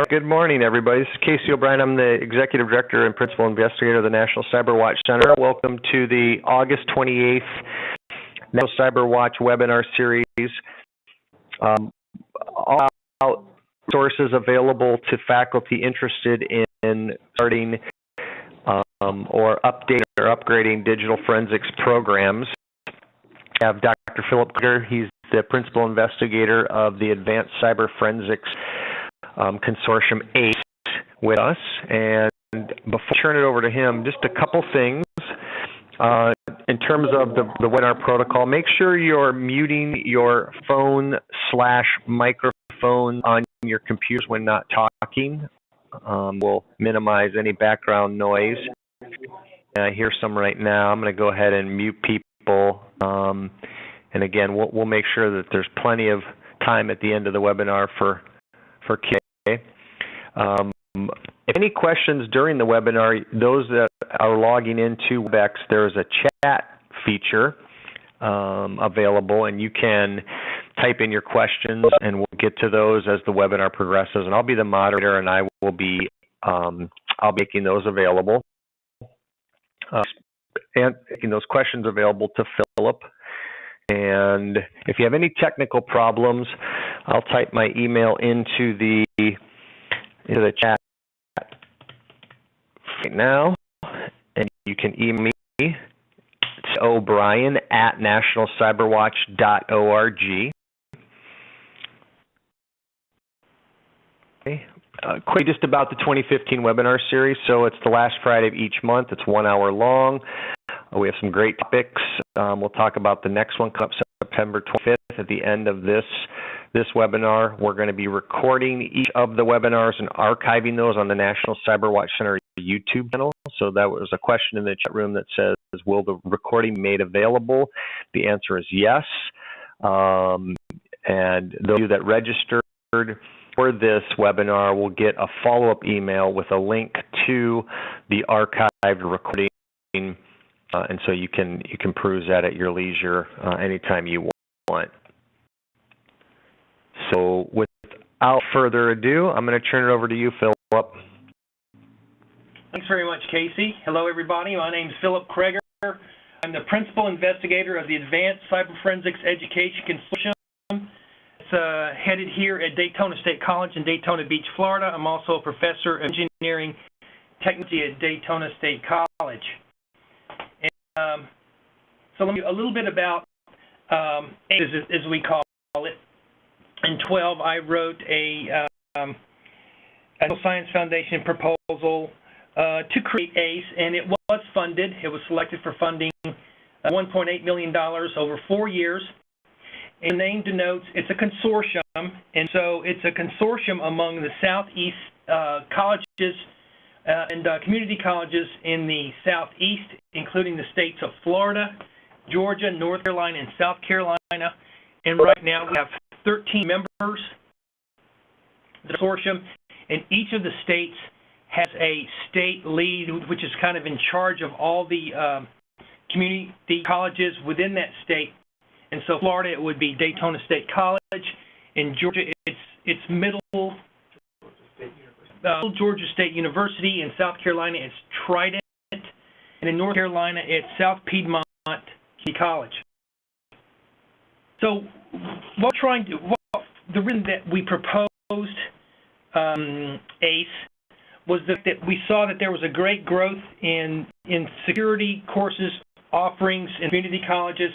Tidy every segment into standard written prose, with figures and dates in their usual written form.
Good morning, everybody. This is Casey O'Brien. I'm the Executive Director and Principal Investigator of the National CyberWatch Center. Welcome to the August 28th National CyberWatch webinar series. All sources available to faculty interested in starting or updating or upgrading digital forensics programs. I have Dr. Phillip Craigor. He's the Principal Investigator of the Advanced Cyber Forensics Consortium 8 with us. And before I turn it over to him, just a couple things. In terms of the webinar protocol, make sure you're muting your phone/microphone on your computers when not talking. We'll minimize any background noise. I hear some right now. I'm going to go ahead and mute people. And again, we'll make sure that there's plenty of time at the end of the webinar for Q&A. If any questions during the webinar, those that are logging into WebEx, there's a chat feature available, and you can type in your questions, and we'll get to those as the webinar progresses. And I'll be the moderator, and I will be I'll be making those available, and making those questions available to Phillip. And if you have any technical problems, I'll type my email into the chat right now, and you can email me to o'brien@nationalcyberwatch.org. Okay. Quickly, just about the 2015 webinar series. So it's the last Friday of each month. It's 1 hour long. We have some great topics. We'll talk about the next one coming up September 25th. At the end of this webinar, we're going to be recording each of the webinars and archiving those on the National CyberWatch Center YouTube channel. So that was a question in the chat room that says, will the recording be made available? The answer is yes. And those of you that registered for this webinar will get a follow-up email with a link to the archived recording. And so you can peruse that at your leisure anytime you want. So without further ado, I'm going to turn it over to you, Phillip. Thanks very much, Casey. Hello, everybody. My name is Phillip Craigor. I'm the Principal Investigator of the Advanced Cyber Forensics Education Consortium. It's headed here at Daytona State College in Daytona Beach, Florida. I'm also a Professor of Engineering Technology at Daytona State College. So let me a little bit about ACE, as we call it. In 2012, I wrote a Science Foundation proposal to create ACE, and it was funded. It was selected for funding $1.8 million over 4 years. And the name denotes it's a consortium, and so it's a consortium among the Southeast colleges and community colleges in the Southeast, including the states of Florida, Georgia, North Carolina, and South Carolina. And right now we have 13 members of the consortium, and each of the states has a state lead, which is kind of in charge of all the community colleges within that state. And so Florida, it would be Daytona State College. In Georgia, it's Middle Georgia State University. In South Carolina, it's Trident. And in North Carolina, it's South Piedmont Community College. So the reason that we proposed ACE was that we saw that there was a great growth in security courses, offerings in community colleges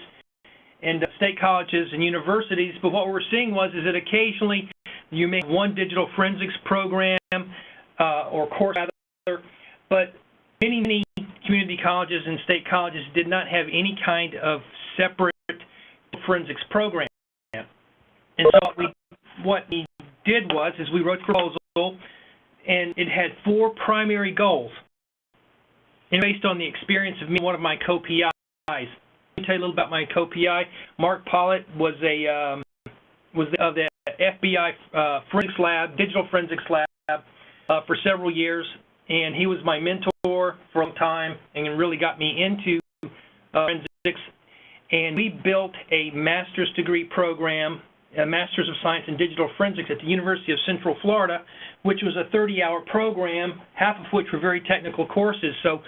and state colleges and universities. But what we're seeing is that occasionally you may have one digital forensics program or course rather, but many community colleges and state colleges did not have any kind of separate forensics program. And so what we did is we wrote the proposal, and it had 4 primary goals. And based on the experience of me, one of my co-PIs. Let me tell you a little about my co-PI. Mark Pollitt was of the FBI forensics lab, digital forensics lab, for several years, and he was my mentor for a long time and really got me into forensics. And we built a master's degree program a Master's of Science in Digital Forensics at the University of Central Florida, which was a 30-hour program, half of which were very technical courses. So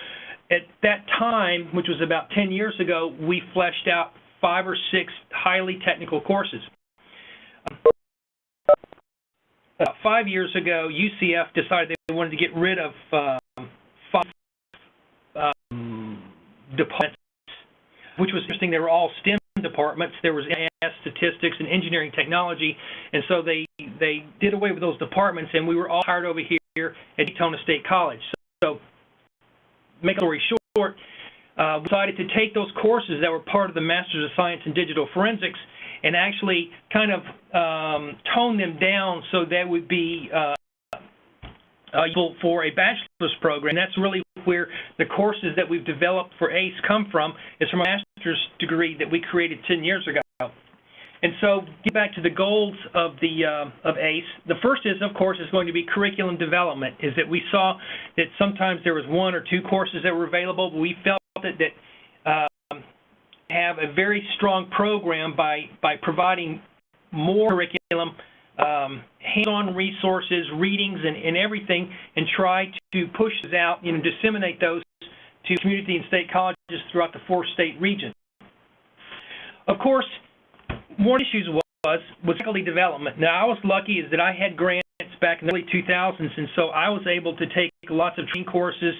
at that time, which was about 10 years ago, we fleshed out 5 or 6 highly technical courses. About 5 years ago, UCF decided they wanted to get rid of 5 departments, which was interesting. They were all STEM departments. There was math, statistics, and engineering technology, and so they did away with those departments, and we were all hired over here at Daytona State College. So make a story short, we decided to take those courses that were part of the Masters of Science in Digital Forensics and actually kind of tone them down so that would be useful for a bachelor's program. And that's really where the courses that we've developed for ACE come from, is from a master's degree that we created 10 years ago. And so, get back to the goals of ACE. The first is, of course, is going to be curriculum development. Is that we saw that sometimes there was 1 or 2 courses that were available, but we felt that have a very strong program by providing more curriculum, hands-on resources, readings, and everything, and try to push those out, disseminate those to community and state colleges throughout the 4-state region. Of course, one issue was faculty development. Now, I was lucky is that I had grants back in the early 2000s, and so I was able to take lots of training courses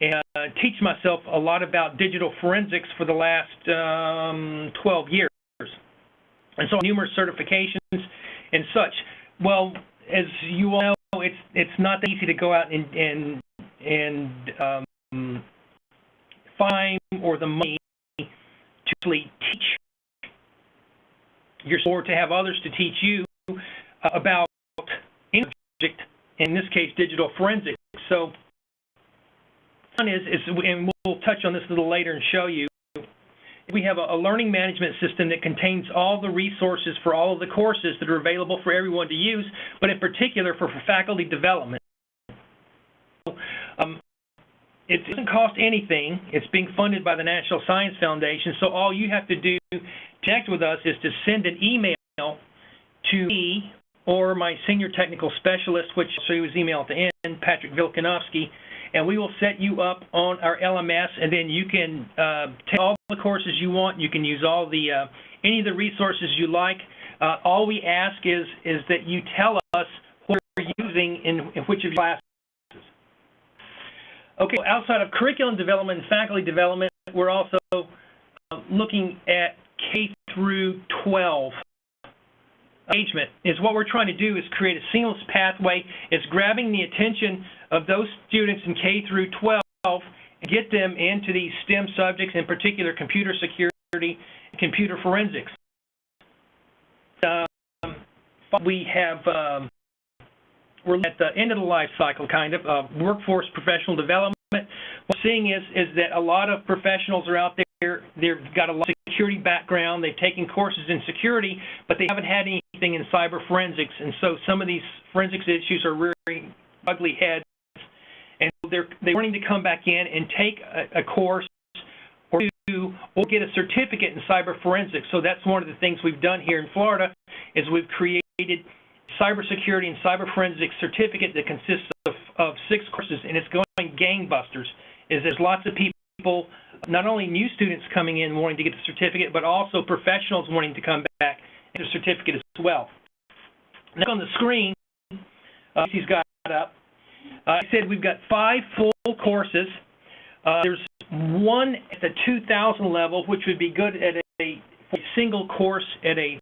and teach myself a lot about digital forensics for the last 12 years. And so numerous certifications and such. Well, as you all know, it's not that easy to go out and find or the money to actually teach or to have others to teach you about any subject, in this case, digital forensics. So one is, and we'll touch on this a little later and show you, we have a learning management system that contains all the resources for all of the courses that are available for everyone to use, but in particular for faculty development. It doesn't cost anything. It's being funded by the National Science Foundation, so all you have to do to connect with us is to send an email to me or my senior technical specialist, which I'll show you his email at the end, Patrick Vilkanovsky, and we will set you up on our LMS, and then you can take all the courses you want. You can use all the any of the resources you like. All we ask is that you tell us what you're using in which of your classes. Okay, so outside of curriculum development and faculty development, we're also looking at K through 12 engagement. Is what we're trying to do is create a seamless pathway. It's grabbing the attention of those students in K through 12 and get them into these STEM subjects, in particular computer security and computer forensics. We have we're at the end of the life cycle, kind of, workforce professional development. What we're seeing is that a lot of professionals are out there, they've got a lot of security background, they've taken courses in security, but they haven't had anything in cyber forensics, and so some of these forensics issues are rearing ugly heads, and they're wanting to come back in and take a course or two, or get a certificate in cyber forensics. So that's one of the things we've done here in Florida, is we've created cybersecurity and cyber forensics certificate that consists of 6 courses, and it's going gangbusters. There's lots of people, not only new students coming in wanting to get the certificate, but also professionals wanting to come back and get the certificate as well. Now on the screen, he's got up. I said we've got 5 full courses. There's one at the 2000 level, which would be good at a single course at a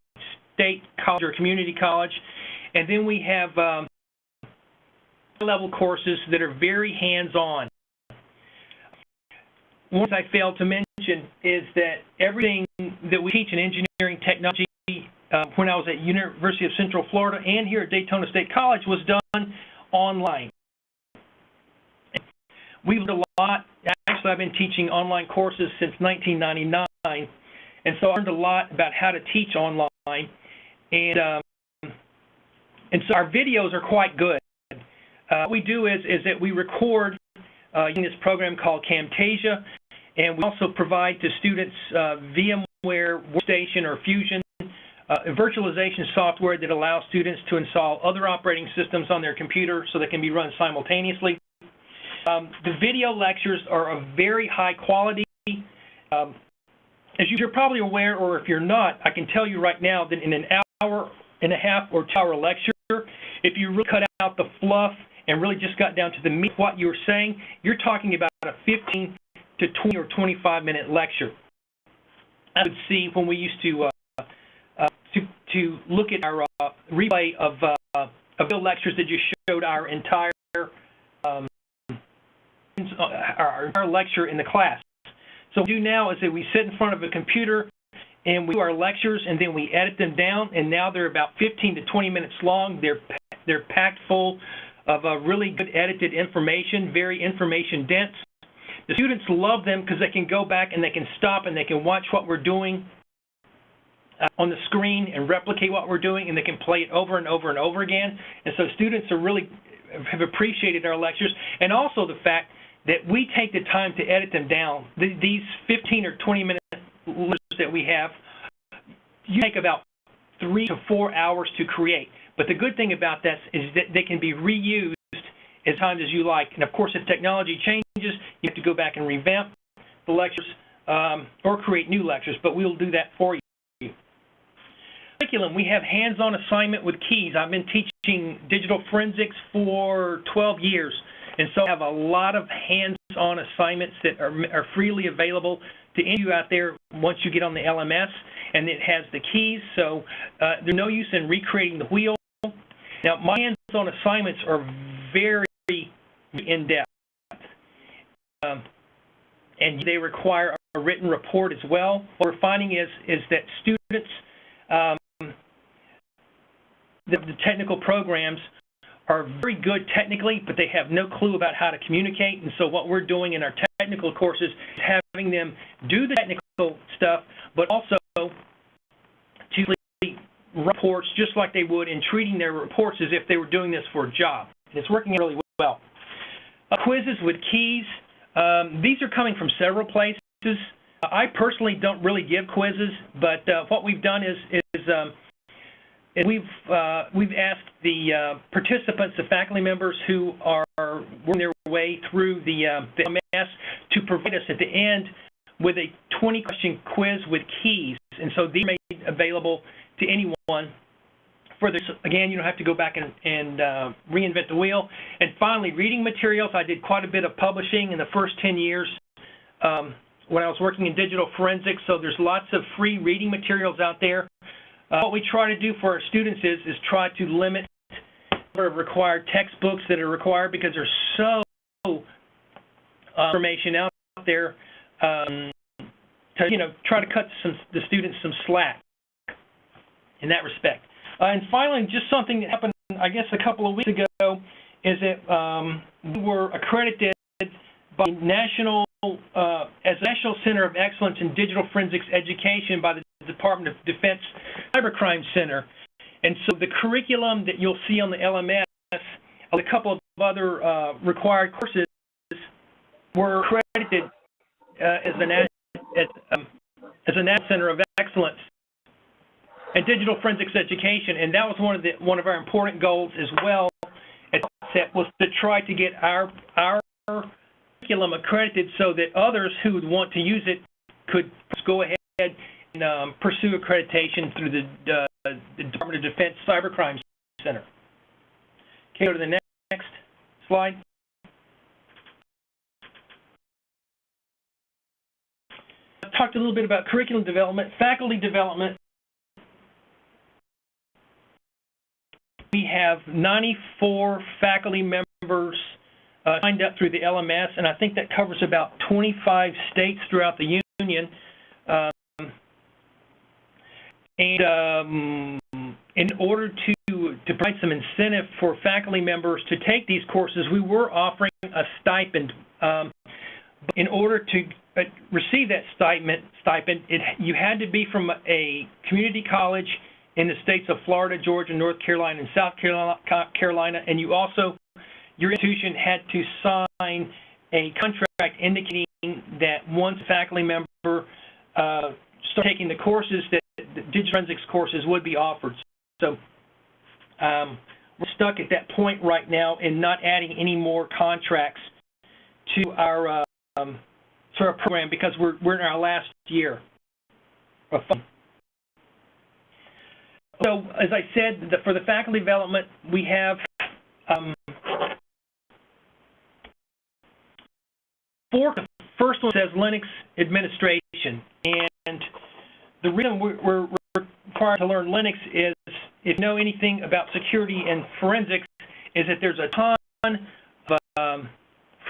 state college or community college. And then we have level courses that are very hands-on. One thing I failed to mention is that everything that we teach in engineering technology when I was at University of Central Florida and here at Daytona State College was done online. We've learned a lot. Actually, I've been teaching online courses since 1999, and so I learned a lot about how to teach online. And so our videos are quite good. What we do is that we record using this program called Camtasia, and we also provide to students VMware Workstation or Fusion virtualization software that allows students to install other operating systems on their computer so they can be run simultaneously. The video lectures are of very high quality. As you're probably aware, or if you're not, I can tell you right now that in an hour and a half or 2-hour lecture, if you really cut out the fluff and really just got down to the meat of what you were saying, you're talking about a 15 to 20 or 25-minute lecture. I would see when we used to look at our replay of the lectures that just showed our entire lecture in the class. So what we do now is that we sit in front of a computer and we do our lectures, and then we edit them down, and now they're about 15 to 20 minutes long. They're packed full of really good edited information, very information dense. The students love them because they can go back and they can stop and they can watch what we're doing on the screen and replicate what we're doing, and they can play it over and over and over again. And so students have appreciated our lectures, and also the fact that we take the time to edit them down. These 15 or 20 minute lectures that we have, you take about 3 to 4 hours to create. But the good thing about that is that they can be reused as times as you like. And of course, if technology changes, you have to go back and revamp the lectures or create new lectures, but we'll do that for you. Curriculum, we have hands-on assignment with keys. I've been teaching digital forensics for 12 years, and so I have a lot of hands-on assignments that are freely available to any of you out there once you get on the LMS, and it has the keys, so there's no use in recreating the wheel. Now, my hands-on assignments are very in-depth, and they require a written report as well. What we're finding is that students, the technical programs are very good technically, but they have no clue about how to communicate. And so what we're doing in our technical courses is having them do the technical stuff, but also to reports just like they would in treating their reports as if they were doing this for a job. And it's working really well. Quizzes with keys. These are coming from several places. I personally don't really give quizzes, but what we've done is we've asked the participants, the faculty members who are working their way through the LMS, to provide us at the end with a 20-question quiz with keys. And so these are made available to anyone. For this, again, you don't have to go back and reinvent the wheel. And finally, reading materials. I did quite a bit of publishing in the first 10 years when I was working in digital forensics, so there's lots of free reading materials out there. What we try to do for our students is try to limit the number of required textbooks that are required, because there's so information out there to try to cut the students some slack in that respect. And finally, just something that happened, I guess, a couple of weeks ago, is that we were accredited by National as National Center of Excellence in Digital Forensics Education by the Department of Defense Cybercrime Center. And so the curriculum that you'll see on the LMS, a couple of other required courses, were accredited as a National Center of Excellence in Digital Forensics Education, and that was one of our important goals as well. Was to try to get our curriculum accredited so that others who would want to use it could go ahead and pursue accreditation through the Department of Defense Cybercrime Center. Okay, go to the next slide. I talked a little bit about curriculum development, faculty development. We have 94 faculty members signed up through the LMS, and I think that covers about 25 states throughout the union. In order to provide some incentive for faculty members to take these courses, we were offering a stipend. In order to receive that stipend, you had to be from a community college in the states of Florida, Georgia, North Carolina, and South Carolina, and your institution had to sign a contract indicating that once a faculty member started taking the courses, that the digital forensics courses would be offered. So we're stuck at that point right now in not adding any more contracts to our program because we're in our last year of funding. So as I said, for the faculty development, we have four. The first one says Linux administration, and the reason we're required to learn Linux is, if you know anything about security and forensics, is that there's a ton of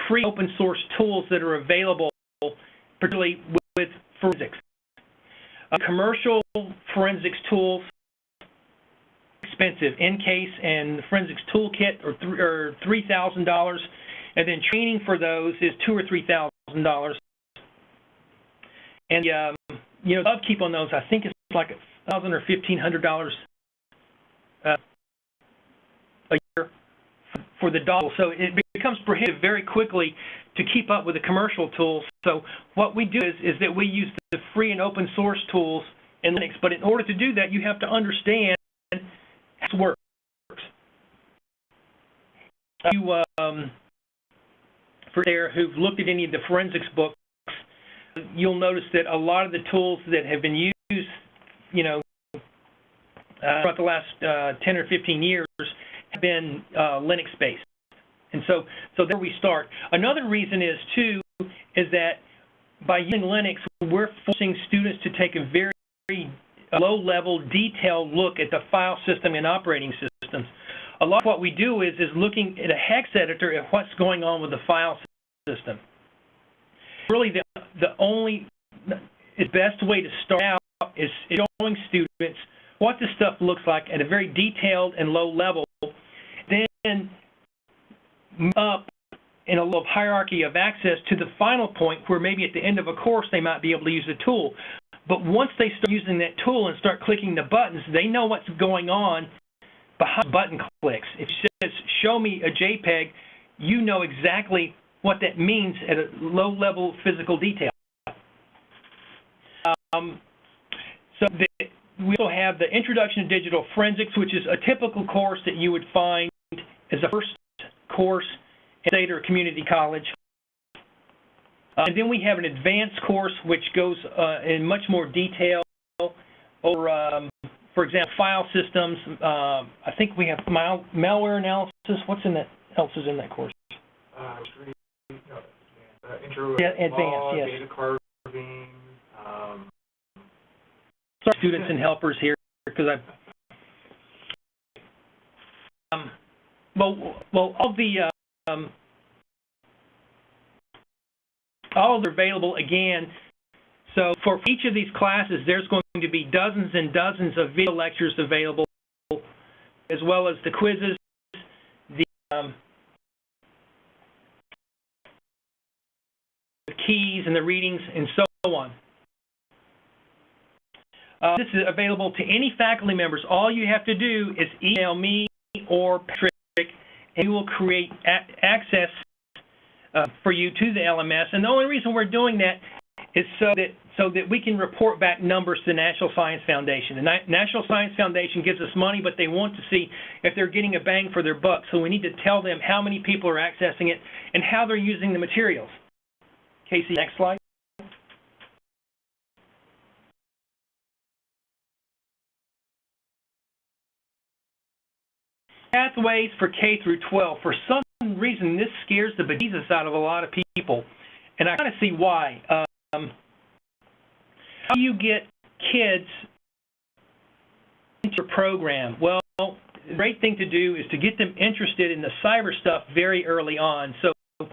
free open source tools that are available, particularly with forensics. Commercial forensics tools, expensive. EnCase and the forensics toolkit are $3,000, and then training for those is $2,000 or $3,000. And you know, the upkeep on those, I think it's like $1,000 or $1,500 a year for the dollar. So it becomes prohibitive very quickly to keep up with the commercial tools. So what we do is that we use the free and open source tools in Linux. But in order to do that, you have to understand how it works. You for there who've looked at any of the forensics books, you'll notice that a lot of the tools that have been used, you know, throughout the last 10 or 15 years have been Linux-based. And so there we start. Another reason is, too, is that by using Linux, we're forcing students to take a very low-level, detailed look at the file system and operating systems. A lot of what we do is looking at a hex editor at what's going on with the file system. Really, the best way to start out is showing students what the stuff looks like at a very detailed and low level, then move up in a little hierarchy of access to the final point where maybe at the end of a course they might be able to use the tool. But once they start using that tool and start clicking the buttons, they know what's going on behind button clicks. If it says, show me a JPEG, you know exactly what that means at a low-level physical detail. We also have the Introduction to Digital Forensics, which is a typical course that you would find as a first course at state or community college. And then we have an advanced course which goes in much more detail over, for example, file systems. I think we have malware analysis. What's in that? Else is in that course? Intro, advanced, law, yes. data carving. Sorry, students and helpers here, because well, all are available again. So for each of these classes, there's going to be dozens and dozens of video lectures available, as well as the quizzes, the keys and the readings, and so on. This is available to any faculty members. All you have to do is email me or Patrick, and we will create access for you to the LMS. And the only reason we're doing that is so that we can report back numbers to the National Science Foundation. The National Science Foundation gives us money, but they want to see if they're getting a bang for their buck. So we need to tell them how many people are accessing it and how they're using the materials. Casey, next slide. Pathways for K through 12. For some reason, this scares the bejesus out of a lot of people, and I kind of see why. How do you get kids into your program? Well, the great thing to do is to get them interested in the cyber stuff very early on. So what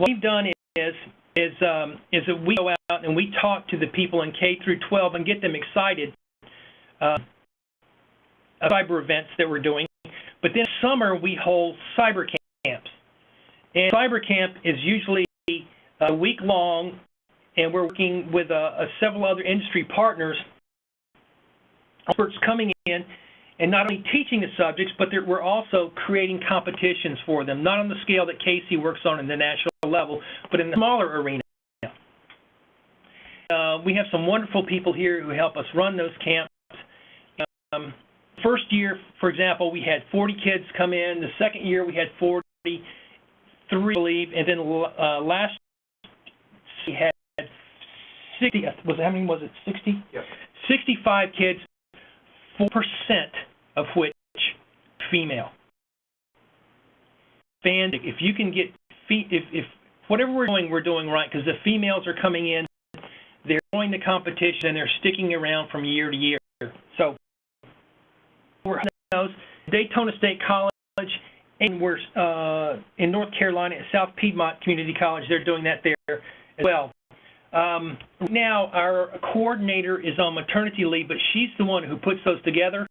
we've done is that we go out and we talk to the people in K through 12 and get them excited about cyber events that we're doing. But then summer we hold cyber camps. And cyber camp is usually a week long, and we're working with several other industry partners, experts coming in and not only teaching the subjects, but we're also creating competitions for them, not on the scale that Casey works on in the national level, but in the smaller arena. We have some wonderful people here who help us run those camps, first year, for example, we had 40 kids come in. The second year, we had 43, I believe, and then last we had 60. How many was it? 60? Yep. 65 kids, 4% of which female. Fantastic. If you can get if whatever we're doing right, because the females are coming in, they're joining the competition and they're sticking around from year to year. So we're Daytona State College, and we're in North Carolina at South Piedmont Community College. They're doing that there as well. Now our coordinator is on maternity leave, but she's the one who puts those together.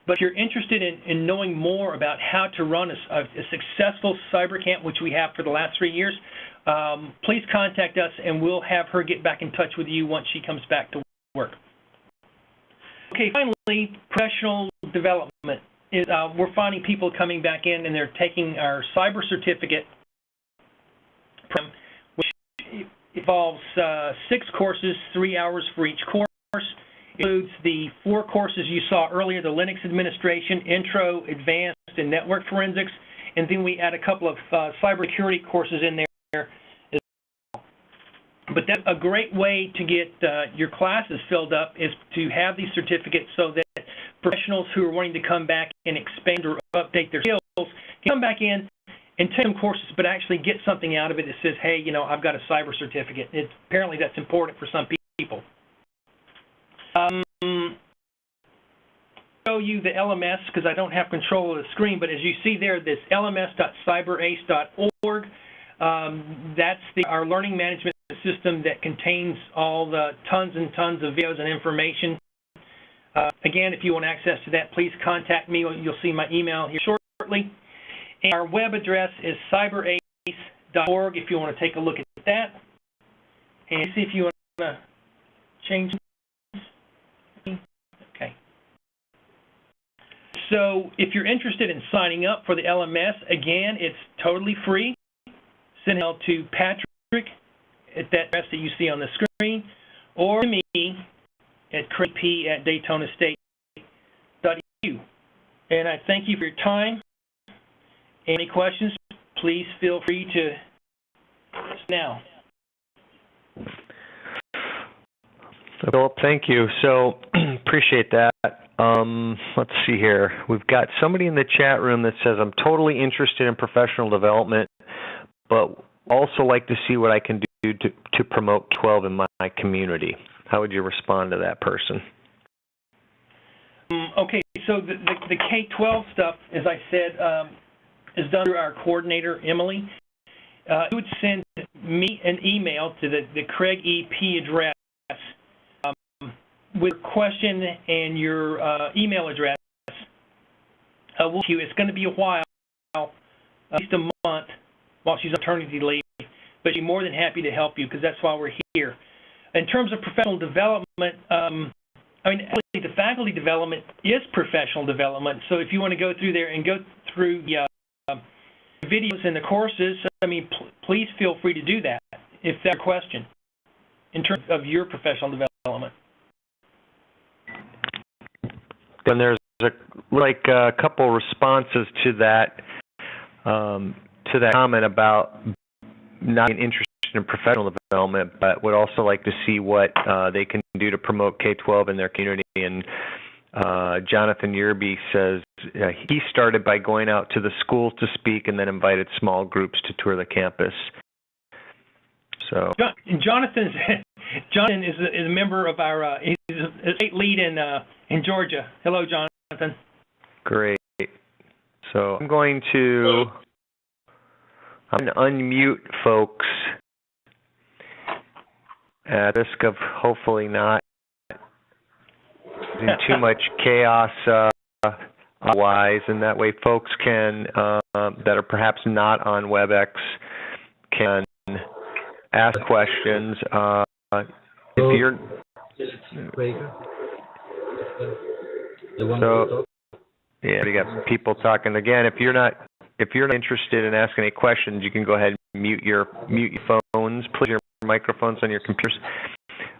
But if you're interested in knowing more about how to run a successful cyber camp, which we have for the last 3 years, please contact us and we'll have her get back in touch with you once she comes back to work. Okay, finally, professional development. We're finding people coming back in and they're taking our cyber certificate program, which involves 6 courses, 3 hours for each course. It includes the 4 courses you saw earlier, the Linux administration, intro, advanced, and network forensics, and then we add a couple of cybersecurity courses in there as well. But that's a great way to get your classes filled up, is to have these certificates so that professionals who are wanting to come back and expand or update their skills can come back in and take some courses, but actually get something out of it that says, hey, you know, I've got a cyber certificate. Apparently that's important for some people. Show you the LMS because I don't have control of the screen, but as you see there, this lms.cyberace.org, that's our learning management system that contains all the tons and tons of videos and information. Again, if you want access to that, please contact me. You'll see my email here shortly. And our web address is cyberace.org if you want to take a look at that. And see if you want to change. Okay. So if you're interested in signing up for the LMS, again, it's totally free. Send it to Patrick at that address that you see on the screen, or to me at craigp@daytonastate.edu. And I thank you for your time. Any questions, please feel free to now. Phillip, thank you. So appreciate that. Let's see here. We've got somebody in the chat room that says, I'm totally interested in professional development, but also like to see what I can do to promote 12 in my community. How would you respond to that person? Okay, so the K-12 stuff, as I said, is done through our coordinator, Emily. You would send me an email to the Craig EP address with your question and your email address. It's going to be a while, at least a month, while she's on maternity leave, but she's more than happy to help you because that's why we're here. In terms of professional development, I mean, actually the faculty development is professional development, so if you want to go through there and go through the videos and the courses, I mean, please feel free to do that if that's your question in terms of your professional development. And there's a couple responses to that comment about not being interested in professional development, but would also like to see what they can do to promote K-12 in their community. And Jonathan Yerby says he started by going out to the schools to speak and then invited small groups to tour the campus. So Jonathan is a member of our he's a state lead in Georgia. Hello, Jonathan. Great. So I'm going to unmute folks at risk of hopefully not in too much chaos otherwise, and that way folks can that are perhaps not on WebEx can ask questions. If you're so, yeah, we got people talking again. If you're not interested in asking any questions, you can go ahead and mute your phones, put your microphones on your computers.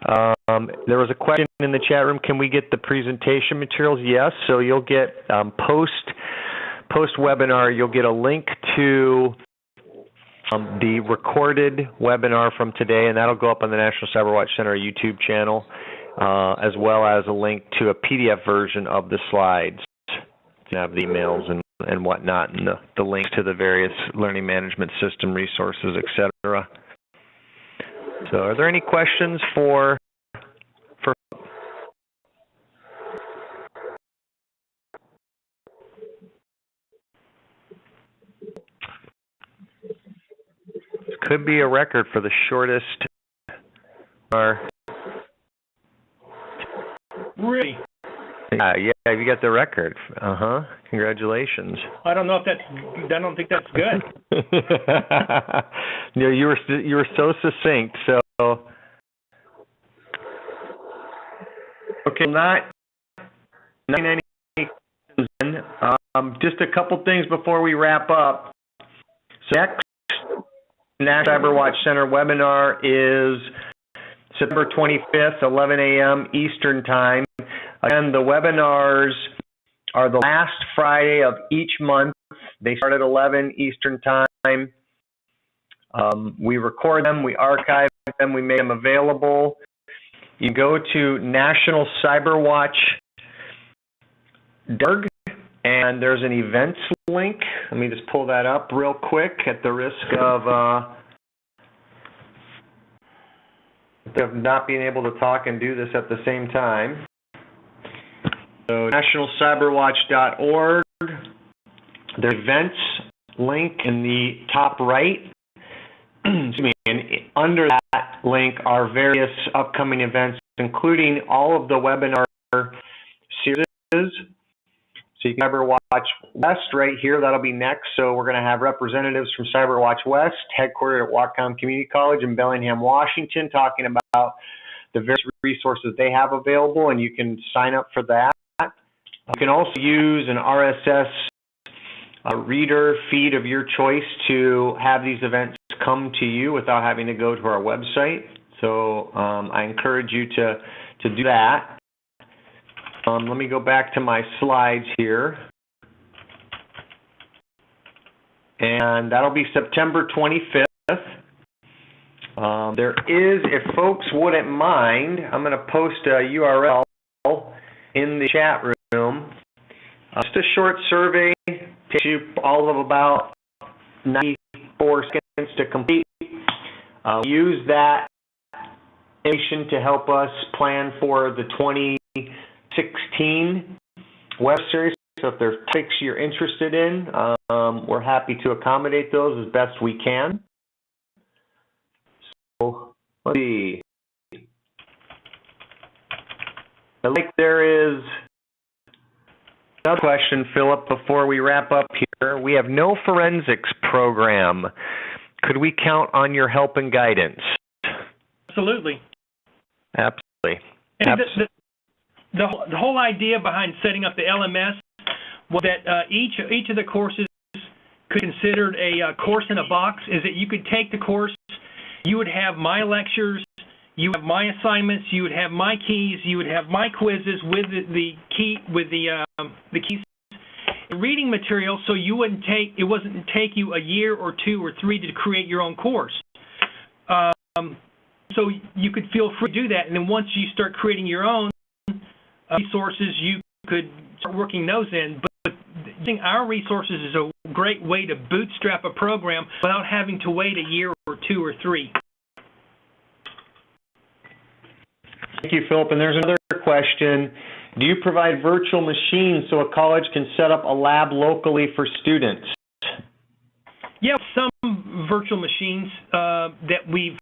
There was a question in the chat room, can we get the presentation materials? Yes, so you'll get post-webinar, you'll get a link to the recorded webinar from today, and that'll go up on the National CyberWatch Center YouTube channel, as well as a link to a PDF version of the slides. You have the emails and whatnot, and the links to the various learning management system resources, etc. So are there any questions for this could be a record for the shortest Really? yeah, you got the record. Congratulations. I don't know if I don't think that's good. No, you were so succinct. So okay, not 99 questions. Just a couple things before we wrap up. So next National CyberWatch Center webinar is September 25th, 11 a.m. Eastern Time. Again, the webinars are the last Friday of each month. They start at 11 Eastern Time. We record them, we archive them, we make them available. You go to National CyberWatch.org, and there's an events link. Let me just pull that up real quick at the risk of not being able to talk and do this at the same time. So nationalcyberwatch.org, there's events link in the top right. Excuse me, and under that link are various upcoming events, including all of the webinar series. So you can CyberWatch West right here, that'll be next. So we're going to have representatives from CyberWatch West, headquartered at Whatcom Community College in Bellingham, Washington, talking about the various resources they have available, and you can sign up for that. You can also use an RSS reader feed of your choice to have these events come to you without having to go to our website. So I encourage you to do that. Let me go back to my slides here. And that'll be September 25th. There is, if folks wouldn't mind, I'm going to post a URL in the chat room. Just a short survey, takes you all of about 94 seconds to complete. Use that information to help us plan for the 2016 web series. So if there's topics you're interested in, we're happy to accommodate those as best we can. So let's see. I think there is another question, Philip, before we wrap up here. We have no forensics program. Could we count on your help and guidance? Absolutely. Absolutely. And the whole idea behind setting up the LMS was that each of the courses could be considered a course in a box. Is that you could take the course, you would have my lectures, you have my assignments, you would have my keys, you would have my quizzes with the keys, reading material, so it wouldn't take you a year or 2 or 3 to create your own course. So you could feel free to do that, and then once you start creating your own resources, you could start working those in. But using our resources is a great way to bootstrap a program without having to wait a year or 2 or 3. Thank you, Philip. And there's another question. Do you provide virtual machines so a college can set up a lab locally for students? Yeah, some virtual machines that we've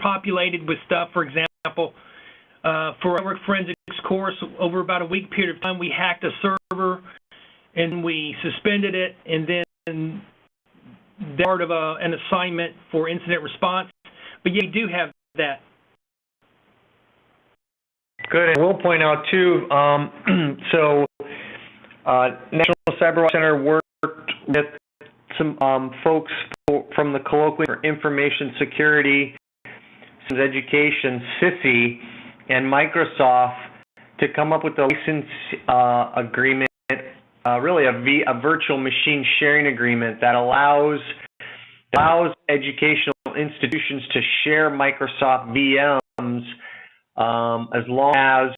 populated with stuff. For example, for our forensics course, over about a week period of time, we hacked a server and we suspended it, and then that's part of an assignment for incident response. But yeah, we do have that. Good. And we'll point out, too, National CyberWatch Center worked with some folks from the Colloquium for Information Security Education, CISI, and Microsoft to come up with a license agreement, really a virtual machine sharing agreement that allows educational institutions to share Microsoft VMs as long as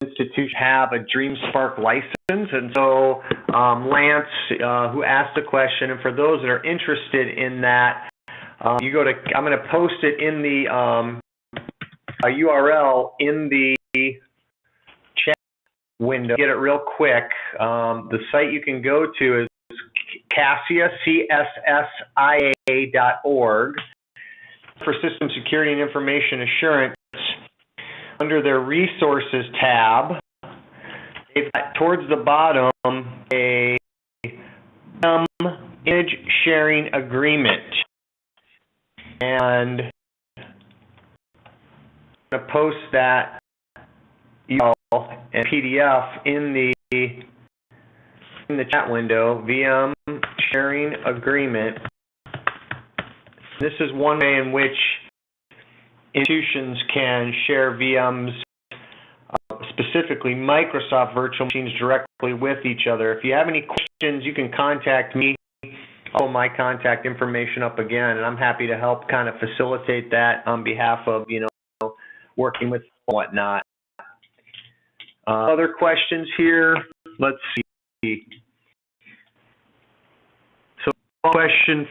institutions have a DreamSpark license. And so Lance, who asked the question, and for those that are interested in that, you go to, I'm going to post it in the URL in the chat window. Get it real quick. The site you can go to is CASSIA, CSSIA.org for System Security and Information Assurance. Under their Resources tab, they've got towards the bottom a image sharing agreement. And I'm going to post that URL and PDF in the chat window. VM sharing agreement. This is one way in which institutions can share VMs, specifically Microsoft virtual machines, directly with each other. If you have any questions, you can contact me. I'll put my contact information up again, and I'm happy to help kind of facilitate that on behalf of, working with and whatnot. Other questions here? Let's see. So, question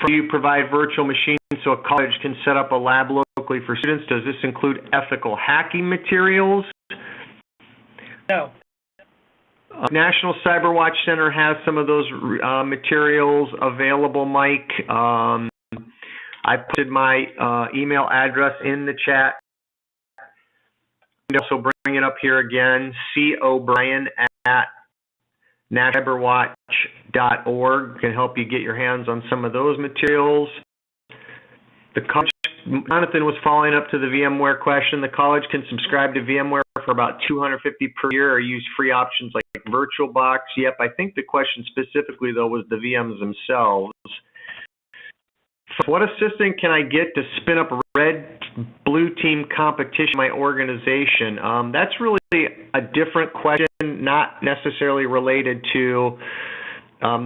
for you: provide virtual machines so a college can set up a lab locally for students. Does this include ethical hacking materials? No. National CyberWatch Center has some of those materials available, Mike. I posted my email address in the chat. And also bring it up here again, cobrian@nationalcyberwatch.org can help you get your hands on some of those materials. The college, Jonathan was following up to the VMware question. The college can subscribe to VMware for about $250 per year or use free options like VirtualBox. Yep, I think the question specifically, though, was the VMs themselves. What assistant can I get to spin up a red-blue team competition in my organization? That's really a different question, not necessarily related to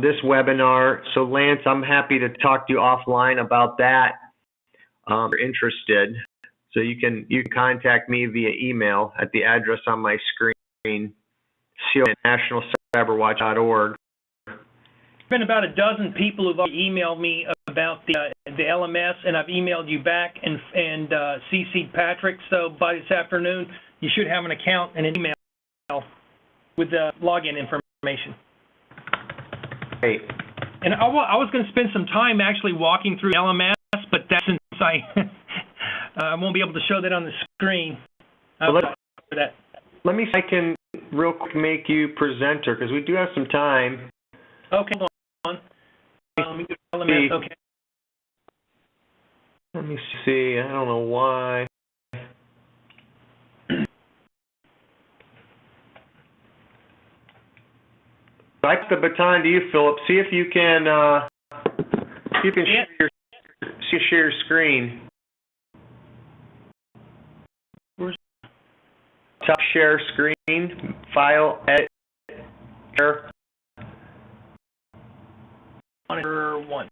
this webinar. So, Lance, I'm happy to talk to you offline about that if you're interested. So you can contact me via email at the address on my screen, co@nationalcyberwatch.org. There's been about a dozen people who've emailed me about the LMS, and I've emailed you back and CC'd Patrick. So by this afternoon, you should have an account and an email with the login information. Great. And I was going to spend some time actually walking through LMS, but that's since I won't be able to show that on the screen. Let me see if I can real quick make you presenter, because we do have some time. Okay, hold on. Let me go to LMS. Okay. Let me see. I don't know why. I put the baton to you, Phillip. See if you can share your screen. Where's Top share screen, file, edit, share. Monitor 1.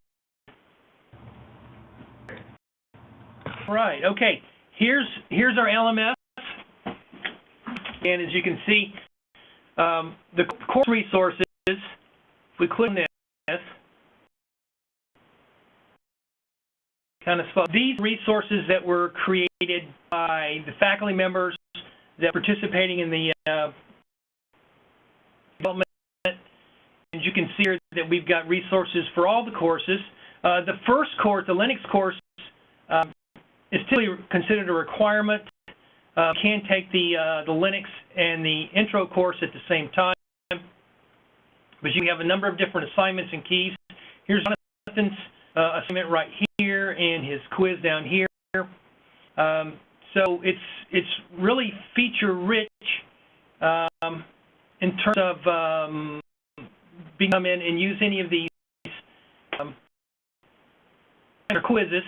Right. Okay. Here's our LMS, and as you can see, the course resources. If we click on this, kind of these resources that were created by the faculty members that are participating in the development. And you can see here that we've got resources for all the courses. The first course, the Linux course, is typically considered a requirement. You can take the Linux and the intro course at the same time. But you have a number of different assignments and keys. Here's Jonathan's assignment right here and his quiz down here. So it's really feature-rich in terms of come in and use any of these quizzes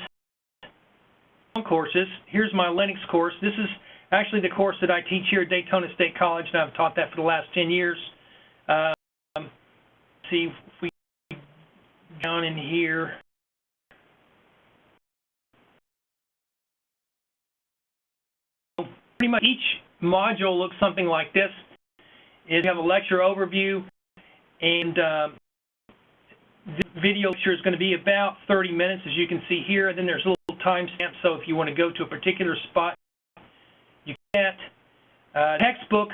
courses. Here's my Linux course. This is actually the course that I teach here at Daytona State College, and I've taught that for the last 10 years. See if we down in here. Pretty much each module looks something like this. You have a lecture overview, and the video lecture is going to be about 30 minutes, as you can see here. And then there's a little timestamp, so if you want to go to a particular spot, you can. Textbook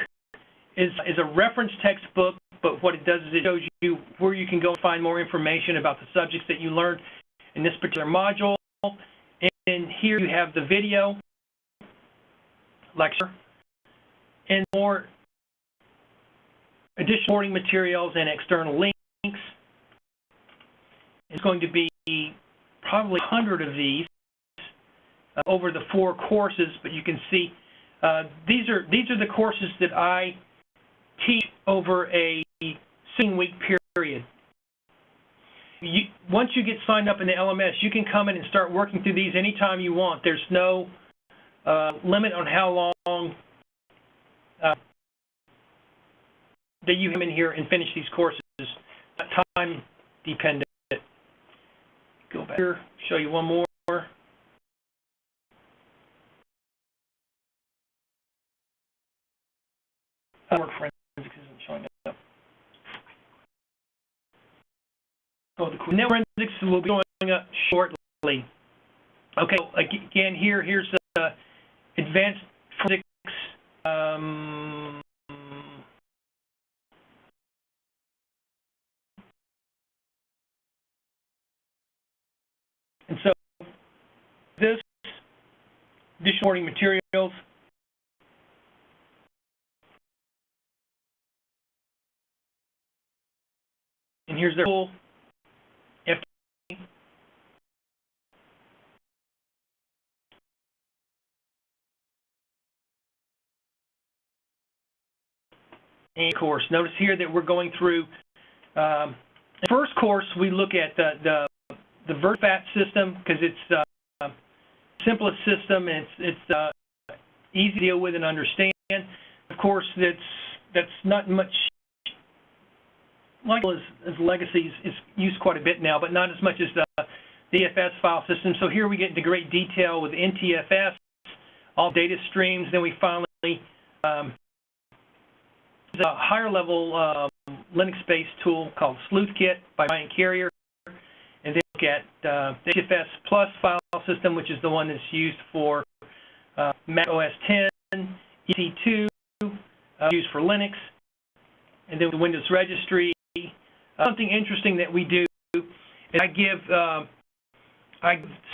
is a reference textbook, but what it does is it shows you where you can go and find more information about the subjects that you learned in this particular module. And here you have the video lecture and more additional supporting materials and external links. It's going to be probably 100 of these over the 4 courses, but you can see these are the courses that I teach over a 16-week period. Once you get signed up in the LMS, you can come in and start working through these anytime you want. There's no limit on how long that you come in here and finish these courses. Time dependent. Go back here, show you one more. Network forensics isn't showing up. Oh, the network forensics will be showing up shortly. Okay, so again, here's advanced forensics. And so this additional supporting materials. And here's their full FTP. And of course, notice here that we're going through the first course. We look at the VerFat system because it's the simplest system and it's easy to deal with and understand. Of course, that's not much. Like as legacy is used quite a bit now, but not as much as the DFS file system. So here we get into great detail with NTFS, all data streams. Then we finally a higher level Linux-based tool called SleuthKit by Brian Carrier, and then look at the NTFS Plus file system, which is the one that's used for Mac OS X, EC2, used for Linux, and then the Windows Registry. Something interesting that we do is I give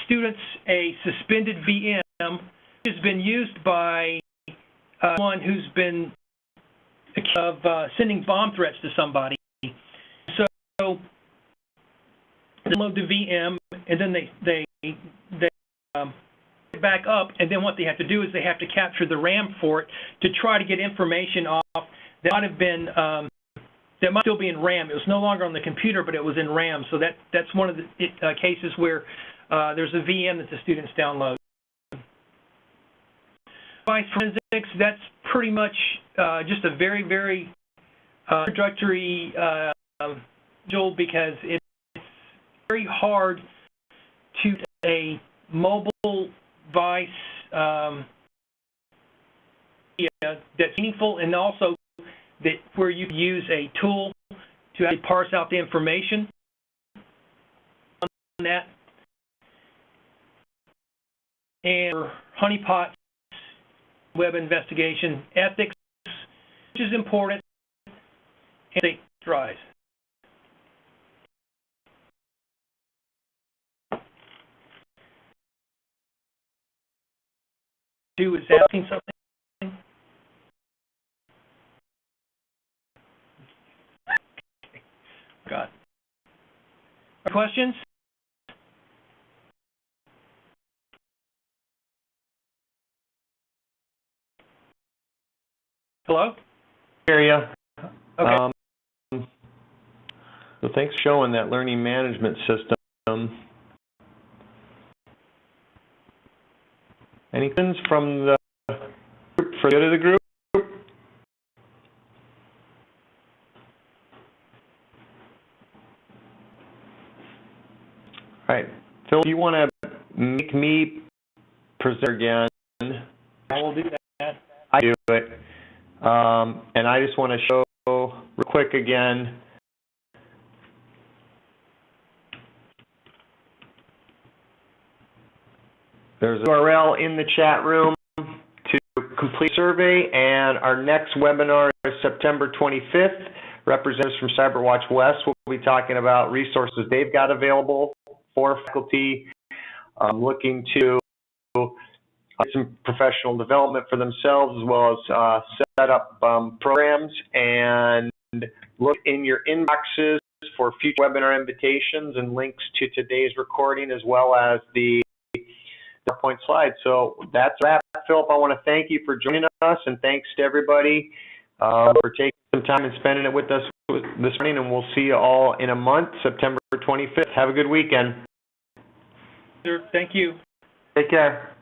students a suspended VM which has been used by someone who's been accused of sending bomb threats to somebody. So they load the VM and then they back up, and then what they have to do is they have to capture the RAM for it to try to get information off that might have been that might still be in RAM. It was no longer on the computer, but it was in RAM. So that's one of the cases where there's a VM that the students download. Device forensics, that's pretty much just a very, very introductory tool because it's very hard to get a mobile device that's meaningful, and also that where you use a tool to actually parse out the information on that. And honeypots, web investigation, ethics, which is important, and state drives. Is asking something. Got it. Questions? Hello? Area. Okay. So thanks for showing that learning management system. Any questions from the group for the good of the group? All right. Phil, do you want to make me present again? I will do that. I do it. And I just want to show real quick again. There's a URL in the chat room to complete survey, and our next webinar is September 25th. Representatives from CyberWatch West will be talking about resources they've got available for faculty looking to get some professional development for themselves, as well as set up programs, and look in your inboxes for future webinar invitations and links to today's recording, as well as the PowerPoint slides. So that's a wrap. Philip, I want to thank you for joining us, and thanks to everybody for taking some time and spending it with us this morning, and we'll see you all in a month, September 25th. Have a good weekend. Sure. Thank you. Take care.